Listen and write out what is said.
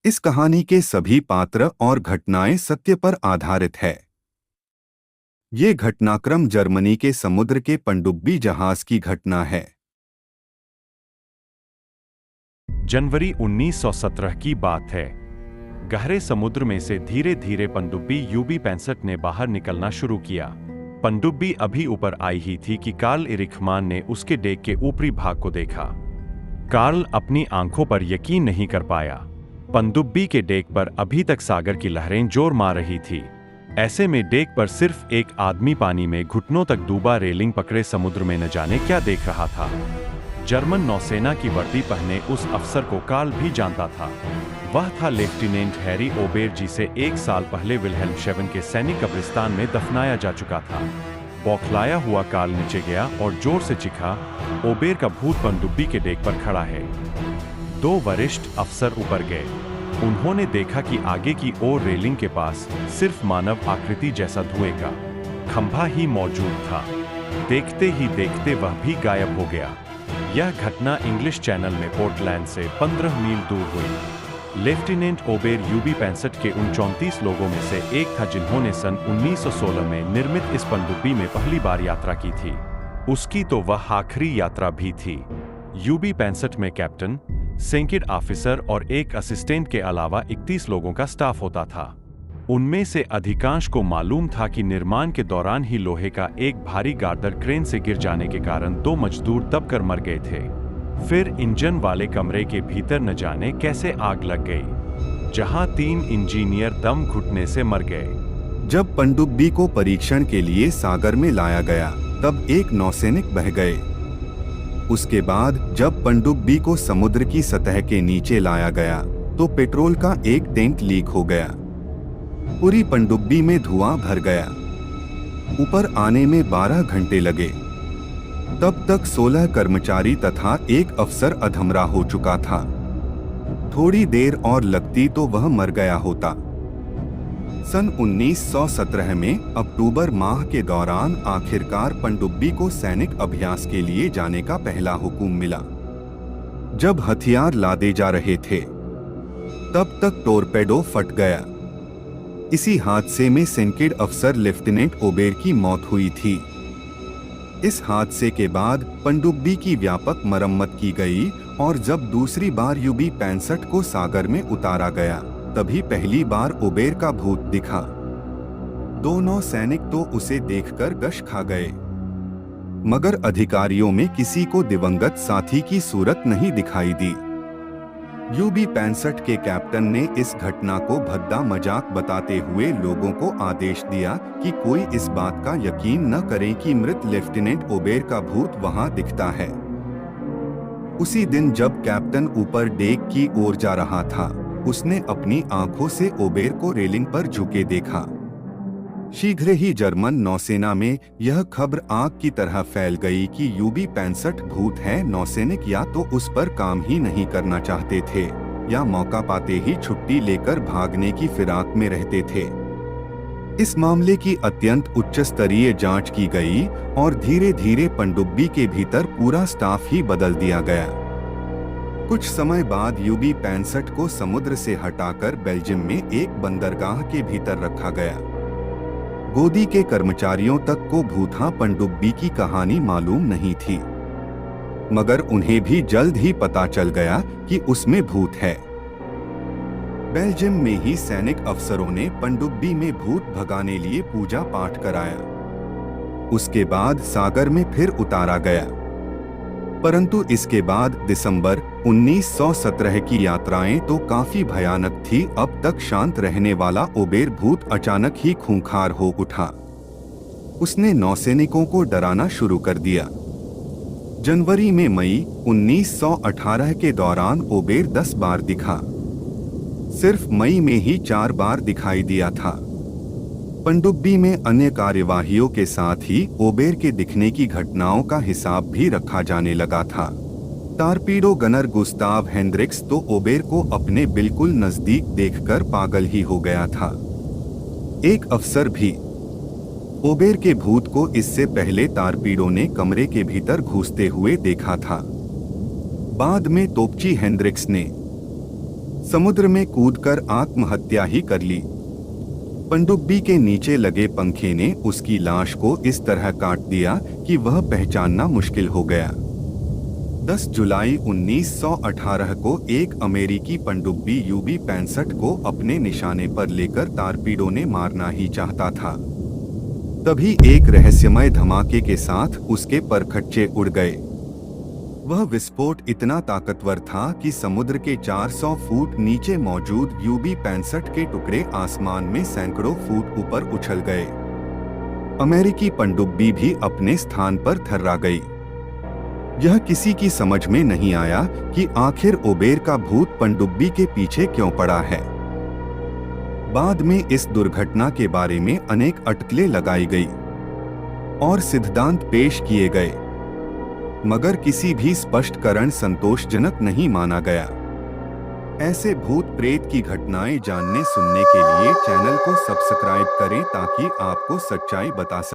इस कहानी के सभी पात्र और घटनाएं सत्य पर आधारित है। ये घटनाक्रम जर्मनी के समुद्र के पनडुब्बी जहाज की घटना है। जनवरी 1917 की बात है। गहरे समुद्र में से धीरे धीरे पनडुब्बी यूबी 65 ने बाहर निकलना शुरू किया। पनडुब्बी अभी ऊपर आई ही थी कि कार्ल एरिखमान ने उसके डेक के ऊपरी भाग को देखा। कार्ल अपनी आंखों पर यकीन नहीं कर पाया। पनडुब्बी के डेक पर अभी तक सागर की लहरें जोर मार रही थी। ऐसे में डेक पर सिर्फ एक आदमी पानी में घुटनों तक डूबा रेलिंग पकड़े समुद्र में न जाने क्या देख रहा था। जर्मन नौसेना की वर्दी पहने उस अफसर को कार्ल भी जानता था। वह था लेफ्टिनेंट हैरी ओबेर, जिसे 1 साल पहले विल्हेल्मशेवन के सैनिक कब्रिस्तान में दफनाया जा चुका था। बौखलाया हुआ कार्ल नीचे गया और जोर से चीखा, ओबेर का भूत पनडुब्बी के डेक पर खड़ा है। 2 वरिष्ठ अफसर ऊपर गए। उन्होंने देखा कि आगे की ओर रेलिंग के पास सिर्फ मानव आकृति जैसा धुएं का खंभा ही मौजूद था। देखते ही देखते वह भी गायब हो गया। यह घटना इंग्लिश चैनल में पोर्टलैंड से 15 मील दूर हुई। लेफ्टिनेंट ओबेर यूबी 65 के उन 34 लोगों में से एक था जिन्होंने सन 1916 में निर्मित इस पनडुब्बी में पहली बार यात्रा की थी। उसकी तो वह आखिरी यात्रा भी थी। यूबी 65 में कैप्टन, सेंकिड ऑफिसर और एक असिस्टेंट के अलावा 31 लोगों का स्टाफ होता था। उनमें से अधिकांश को मालूम था कि निर्माण के दौरान ही लोहे का एक भारी गार्डर क्रेन से गिर जाने के कारण 2 मजदूर दबकर मर गए थे। फिर इंजन वाले कमरे के भीतर न जाने कैसे आग लग गई, जहां 3 इंजीनियर दम घुटने से मर गए। जब पनडुब्बी को परीक्षण के लिए सागर में लाया गया तब एक नौसैनिक बह गए। उसके बाद जब पनडुब्बी को समुद्र की सतह के नीचे लाया गया तो पेट्रोल का एक टैंक लीक हो गया। पूरी पनडुब्बी में धुआं भर गया। ऊपर आने में 12 घंटे लगे। तब तक 16 कर्मचारी तथा एक अफसर अधमरा हो चुका था। थोड़ी देर और लगती तो वह मर गया होता। सन 1917 में अक्टूबर माह के दौरान आखिरकार पनडुब्बी को सैनिक अभ्यास के लिए जाने का पहला हुक्म मिला। जब हथियार लादे जा रहे थे तब तक टोरपेडो फट गया। इसी हादसे में सेंकिड अफसर लेफ्टिनेंट ओबेर की मौत हुई थी। इस हादसे के बाद पनडुब्बी की व्यापक मरम्मत की गई और जब दूसरी बार यूबी 65 को सागर में उतारा गया तभी पहली बार ओबेर का भूत दिखा। 2 नौसैनिक तो उसे देखकर गश खा गए, मगर अधिकारियों में किसी को दिवंगत साथी की सूरत नहीं दिखाई दी। यूबी 65 के कैप्टन ने इस घटना को भद्दा मजाक बताते हुए लोगों को आदेश दिया कि कोई इस बात का यकीन न करे कि मृत लेफ्टिनेंट ओबेर का भूत वहां दिखता है। उसी दिन जब कैप्टन ऊपर डेक की ओर जा रहा था, उसने अपनी आंखों से ओबेर को रेलिंग पर झुके देखा। शीघ्र ही जर्मन नौसेना में यह खबर आग की तरह फैल गई कि यूबी 65 भूत है। नौसैनिक या तो उस पर काम ही नहीं करना चाहते थे या मौका पाते ही छुट्टी लेकर भागने की फिराक में रहते थे। इस मामले की अत्यंत उच्च स्तरीय जांच की गई और धीरे धीरे पनडुब्बी के भीतर पूरा स्टाफ ही बदल दिया गया। कुछ समय बाद यूबी 65 को समुद्र से हटाकर बेल्जियम में एक बंदरगाह के भीतर रखा गया। गोदी के कर्मचारियों तक को भूथा पनडुब्बी की कहानी मालूम नहीं थी, मगर उन्हें भी जल्द ही पता चल गया कि उसमें भूत है। बेल्जियम में ही सैनिक अफसरों ने पनडुब्बी में भूत भगाने लिए पूजा पाठ कराया। उसके बाद सागर में फिर उतारा गया। परंतु इसके बाद दिसंबर 1917 की यात्राएं तो काफी भयानक थी। अब तक शांत रहने वाला ओबेर भूत अचानक ही खूंखार हो उठा। उसने नौसैनिकों को डराना शुरू कर दिया। जनवरी में मई 1918 के दौरान ओबेर 10 बार दिखा। सिर्फ मई में ही 4 बार दिखाई दिया था। पनडुब्बी में अन्य कार्यवाहियों के साथ ही ओबेर के दिखने की घटनाओं का हिसाब भी रखा जाने लगा था। टारपीडो गनर गुस्ताव हेंड्रिक्स तो ओबेर को अपने बिल्कुल नजदीक देखकर पागल ही हो गया था। एक अफसर भी ओबेर के भूत को इससे पहले टारपीडो ने कमरे के भीतर घुसते हुए देखा था। बाद में तोपची हेंड्रिक्स ने समुद्र में कूदकर आत्महत्या ही कर ली। पनडुब्बी के नीचे लगे पंखे ने उसकी लाश को इस तरह काट दिया कि वह पहचानना मुश्किल हो गया। 10 जुलाई 1918 को एक अमेरिकी पनडुब्बी यूबी 65 को अपने निशाने पर लेकर टारपीडो ने मारना ही चाहता था। तभी एक रहस्यमय धमाके के साथ उसके परखच्चे उड़ गए। वह विस्फोट इतना ताकतवर था कि समुद्र के 400 फुट नीचे मौजूद यूबी 65 के टुकड़े आसमान में सैकड़ों फुट ऊपर उछल गए। अमेरिकी पनडुब्बी भी अपने स्थान पर थर्रा गई। यह किसी की समझ में नहीं आया कि आखिर ओबेर का भूत पनडुब्बी के पीछे क्यों पड़ा है। बाद में इस दुर्घटना के बारे में अनेक अटकलें लगाई गई और सिद्धांत पेश किए गए, मगर किसी भी स्पष्टीकरण संतोषजनक नहीं माना गया। ऐसे भूत प्रेत की घटनाएं जानने सुनने के लिए चैनल को सब्सक्राइब करें ताकि आपको सच्चाई बता सकें।